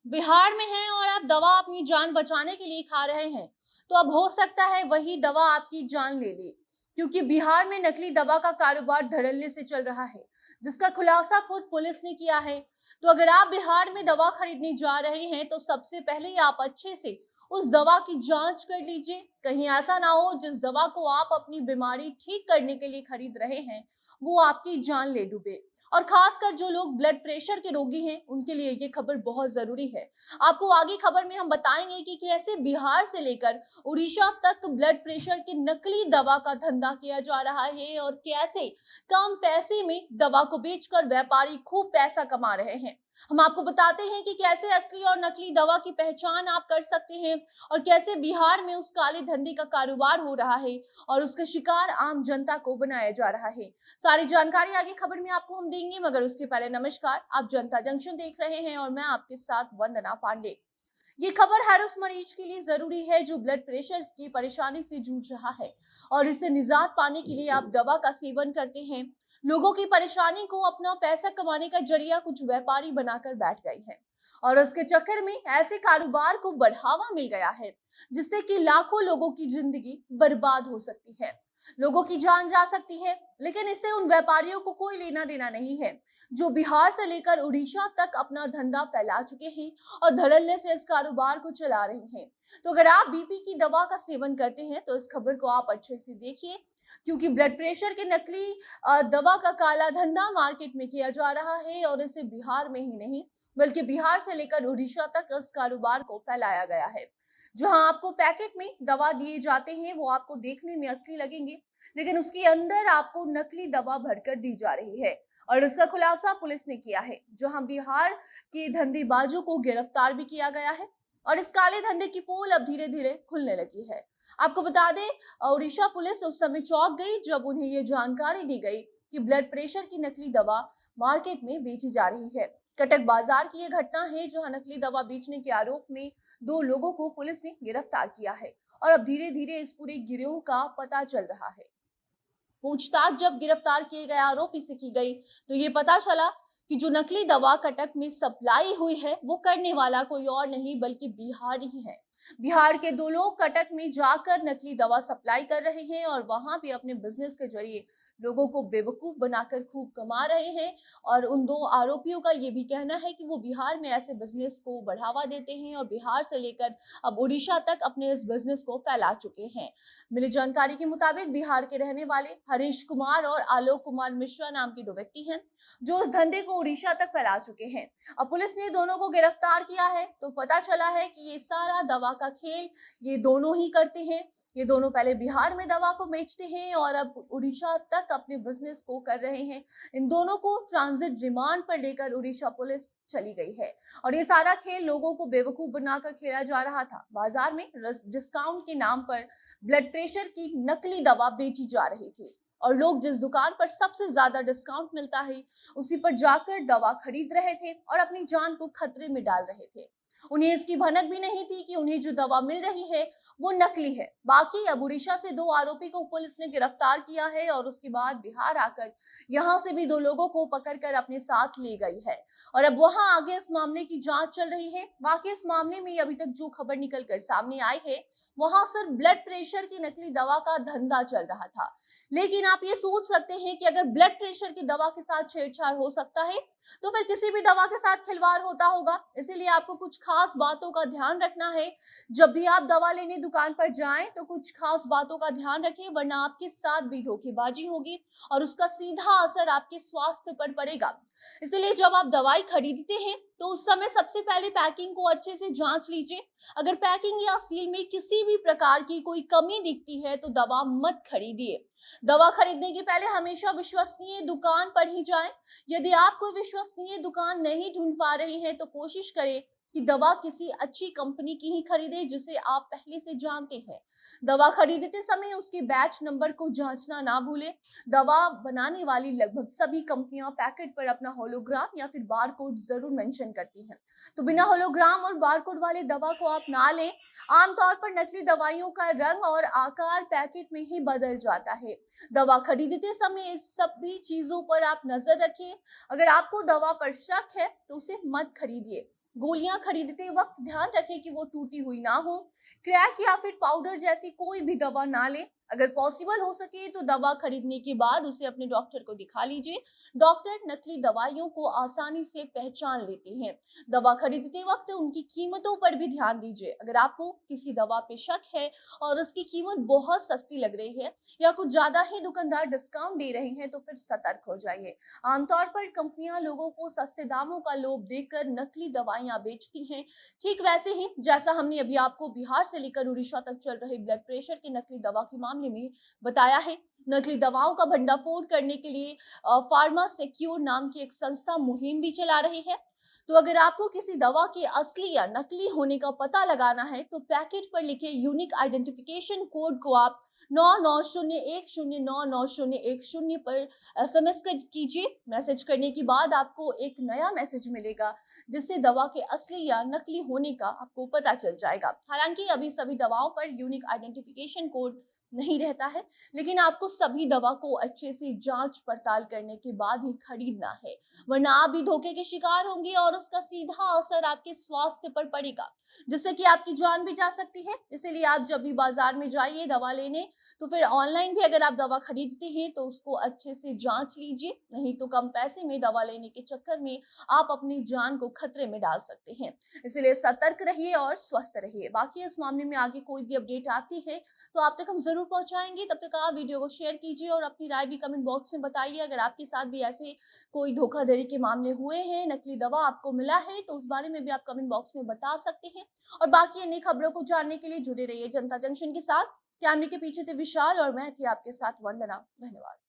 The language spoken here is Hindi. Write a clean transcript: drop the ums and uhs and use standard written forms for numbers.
बिहार में हैं और आप दवा अपनी जान बचाने के लिए खा रहे हैं, तो अब हो सकता है वही दवा आपकी जान ले ले। क्योंकि बिहार में नकली दवा का कारोबार धड़ल्ले से चल रहा है, जिसका खुलासा खुद पुलिस ने किया है। तो अगर आप बिहार में दवा खरीदने जा रहे हैं, तो सबसे पहले आप अच्छे से उस दवा की जांच कर लीजिए। कहीं ऐसा ना हो जिस दवा को आप अपनी बीमारी ठीक करने के लिए खरीद रहे हैं, वो आपकी जान ले डूबे। और खासकर जो लोग ब्लड प्रेशर के रोगी हैं, उनके लिए ये खबर बहुत जरूरी है। आपको आगे खबर में हम बताएंगे कि कैसे बिहार से लेकर उड़ीसा तक ब्लड प्रेशर की नकली दवा का धंधा किया जा रहा है और कैसे कम पैसे में दवा को बेचकर व्यापारी खूब पैसा कमा रहे हैं। हम आपको बताते हैं कि कैसे असली और नकली दवा की पहचान आप कर सकते हैं और कैसे बिहार में उस काले धंधे का कारोबार हो रहा है और उसका शिकार आम जनता को बनाया जा रहा है। सारी जानकारी आगे खबर में आपको हम देंगे, मगर उसके पहले नमस्कार, आप जनता जंक्शन देख रहे हैं और मैं आपके साथ वंदना पांडे। ये खबर हर उस मरीज के लिए जरूरी है जो ब्लड प्रेशर की परेशानी से जूझ रहा है और इससे निजात पाने के लिए आप दवा का सेवन करते हैं। लोगों की परेशानी को अपना पैसा कमाने का जरिया कुछ व्यापारी बनाकर बैठ गए हैं और उसके चक्कर में ऐसे कारोबार को बढ़ावा मिल गया है जिससे कि लाखों लोगों की जिंदगी बर्बाद हो सकती है, लोगों की जान जा सकती है। लेकिन इससे उन व्यापारियों को कोई लेना देना नहीं है जो बिहार से लेकर उड़ीसा तक अपना धंधा फैला चुके हैं और धड़ल्ले से इस कारोबार को चला रहे हैं। तो अगर आप बीपी की दवा का सेवन करते हैं तो इस खबर को आप अच्छे से देखिए, क्योंकि ब्लड प्रेशर के नकली दवा का काला धंधा मार्केट में किया जा रहा है और इसे बिहार में ही नहीं बल्कि बिहार से लेकर उड़ीसा तक इस कारोबार को फैलाया गया है। जहां आपको पैकेट में दवा दिए जाते हैं वो आपको देखने में असली लगेंगे, लेकिन उसके अंदर आपको नकली दवा भरकर दी जा रही है और इसका खुलासा पुलिस ने किया है। जहां बिहार के धंधेबाजों को गिरफ्तार भी किया गया है और इस काले धंधे की पोल अब धीरे धीरे खुलने लगी है। आपको बता दें, उड़ीसा पुलिस उस समय चौंक गई जब उन्हें ये जानकारी दी गई कि ब्लड प्रेशर की नकली दवा मार्केट में बेची जा रही है। कटक बाजार की ये घटना है जहां नकली दवा बेचने के आरोप में 2 लोगों को पुलिस ने गिरफ्तार किया है और अब धीरे धीरे इस पूरे गिरोह का पता चल रहा है। पूछताछ जब गिरफ्तार किए गए आरोपी से की गई तो ये पता चला कि जो नकली दवा कटक में सप्लाई हुई है वो करने वाला कोई और नहीं बल्कि बिहार ही है। बिहार के 2 लोग कटक में जाकर नकली दवा सप्लाई कर रहे हैं और वहां भी अपने बिजनेस के जरिए लोगों को बेवकूफ बनाकर खूब कमा रहे हैं। और उन 2 आरोपियों का ये भी कहना है कि वो बिहार में ऐसे बिजनेस को बढ़ावा देते हैं और बिहार से लेकर अब उड़ीसा तक अपने इस बिजनेस को फैला चुके हैं। मिली जानकारी के मुताबिक बिहार के रहने वाले हरीश कुमार और आलोक कुमार मिश्रा नाम के 2 व्यक्ति हैं जो इस धंधे को उड़ीसा तक फैला चुके हैं। अब पुलिस ने दोनों को गिरफ्तार किया है तो पता चला है कि ये सारा दवा का खेल ये दोनों ही करते हैं। ये दोनों पहले बिहार में दवा को बेचते हैं और अब उड़ीसा तक अपने बिजनेस को कर रहे हैं। इन दोनों को ट्रांजिट रिमांड पर लेकर उड़ीसा पुलिस चली गई है और ये सारा खेल लोगों को बेवकूफ बनाकर खेला जा रहा था। बाजार में डिस्काउंट के नाम पर ब्लड प्रेशर की नकली दवा बेची जा रही थी और लोग जिस दुकान पर सबसे ज्यादा डिस्काउंट मिलता है उसी पर जाकर दवा खरीद रहे थे और अपनी जान को खतरे में डाल रहे थे। उन्हें इसकी भनक भी नहीं थी कि उन्हें जो दवा मिल रही है वो नकली है। बाकी अब उड़ीसा से 2 आरोपी को पुलिस ने गिरफ्तार किया है और उसके बाद बिहार आकर यहां से भी 2 लोगों को पकड़कर अपने साथ ले गई है और अब वहां आगे इस मामले की जांच चल रही है। बाकी इस मामले में अभी तक जो खबर निकल कर सामने आई है वहां सिर्फ ब्लड प्रेशर की नकली दवा का धंधा चल रहा था। लेकिन आप ये सोच सकते हैं कि अगर ब्लड प्रेशर की दवा के साथ छेड़छाड़ हो सकता है तो फिर किसी भी दवा के साथ खिलवाड़ होता होगा। इसीलिए आपको कुछ खास बातों का ध्यान रखना है। जब भी आप दवा लेने दुकान पर जाएं तो कुछ खास बातों का ध्यान रखें, वरना आपके साथ भी धोखेबाजी होगी और उसका सीधा असर आपके स्वास्थ्य पर पड़ेगा। इसलिए जब आप दवाई खरीदते हैं तो उस समय सबसे पहले पैकिंग को अच्छे से जांच लीजिए। अगर पैकिंग या सील में किसी भी प्रकार की कोई कमी दिखती है तो दवा मत खरीदिए। दवा खरीदने के पहले हमेशा विश्वसनीय दुकान पर ही जाएं। यदि आप कोई विश्वसनीय दुकान नहीं ढूंढ पा रहे हैं तो कोशिश करें कि दवा किसी अच्छी कंपनी की ही खरीदें जिसे आप पहले से जानते हैं। दवा खरीदते समय उसके बैच नंबर को जांचना ना भूलें। दवा बनाने वाली लगभग सभी कंपनियां पैकेट पर अपना होलोग्राम या फिर बारकोड जरूर मेंशन करती हैं, तो बिना होलोग्राम और बारकोड वाले दवा को आप ना लें। आमतौर पर नकली दवाइयों का रंग और आकार पैकेट में ही बदल जाता है। दवा खरीदते समय इस सभी चीजों पर आप नजर रखिए। अगर आपको दवा पर शक है तो उसे मत खरीदिए। गोलियां खरीदते वक्त ध्यान रखें कि वो टूटी हुई ना हो। क्रैक या फिर पाउडर जैसी कोई भी दवा ना लें। अगर पॉसिबल हो सके तो दवा खरीदने के बाद उसे अपने डॉक्टर को दिखा लीजिए। डॉक्टर नकली दवाइयों को आसानी से पहचान लेते हैं। दवा खरीदते वक्त उनकी कीमतों पर भी ध्यान दीजिए। अगर आपको किसी दवा पे शक है और उसकी कीमत बहुत सस्ती लग रही है या कुछ ज्यादा ही दुकानदार डिस्काउंट दे रहे हैं तो फिर सतर्क हो जाइए। आमतौर पर कंपनियां लोगों को सस्ते दामों का लोभ देकर नकली दवाइयां बेचती हैं। ठीक वैसे ही जैसा हमने अभी आपको बिहार से लेकर उड़ीसा तक चल रहे ब्लड प्रेशर की नकली दवा के मामले में बताया है। नकली दवाओं का भंडाफोड़ करने के लिए फार्मा सिक्योर नाम की एक संस्था मुहिम भी चला रही है। तो अगर आपको किसी दवा के असली या नकली होने का पता लगाना है तो पैकेट पर लिखे यूनिक आइडेंटिफिकेशन कोड को आप 9901099010 पर एसएमएस कीजिए। मैसेज करने के बाद आपको एक नया मैसेज मिलेगा जिससे दवा के असली या नकली होने का आपको पता चल जाएगा। हालांकि अभी सभी दवाओं पर यूनिक आइडेंटिफिकेशन कोड नहीं रहता है, लेकिन आपको सभी दवा को अच्छे से जांच पड़ताल करने के बाद ही खरीदना है, वरना आप भी धोखे के शिकार होंगे और उसका सीधा असर आपके स्वास्थ्य पर पड़ेगा, जिससे कि आपकी जान भी जा सकती है। इसीलिए आप जब भी बाजार में जाइए दवा लेने, तो फिर ऑनलाइन भी अगर आप दवा खरीदते हैं तो उसको अच्छे से जांच लीजिए, नहीं तो कम पैसे में दवा लेने के चक्कर में आप अपनी जान को खतरे में डाल सकते हैं। इसलिए सतर्क रहिए और स्वस्थ रहिए। बाकी इस मामले में आगे कोई भी अपडेट आती है तो आप तक हम जरूर पहुंचाएंगे। तब तक आप वीडियो को शेयर कीजिए और अपनी राय भी कमेंट बॉक्स में बताइए। अगर आपके साथ भी ऐसे कोई धोखाधड़ी के मामले हुए हैं, नकली दवा आपको मिला है, तो उस बारे में भी आप कमेंट बॉक्स में बता सकते हैं। और बाकी अन्य खबरों को जानने के लिए जुड़े रहिए जनता जंक्शन के साथ। कैमरे के पीछे थे विशाल और मैं थी आपके साथ वंदना। धन्यवाद।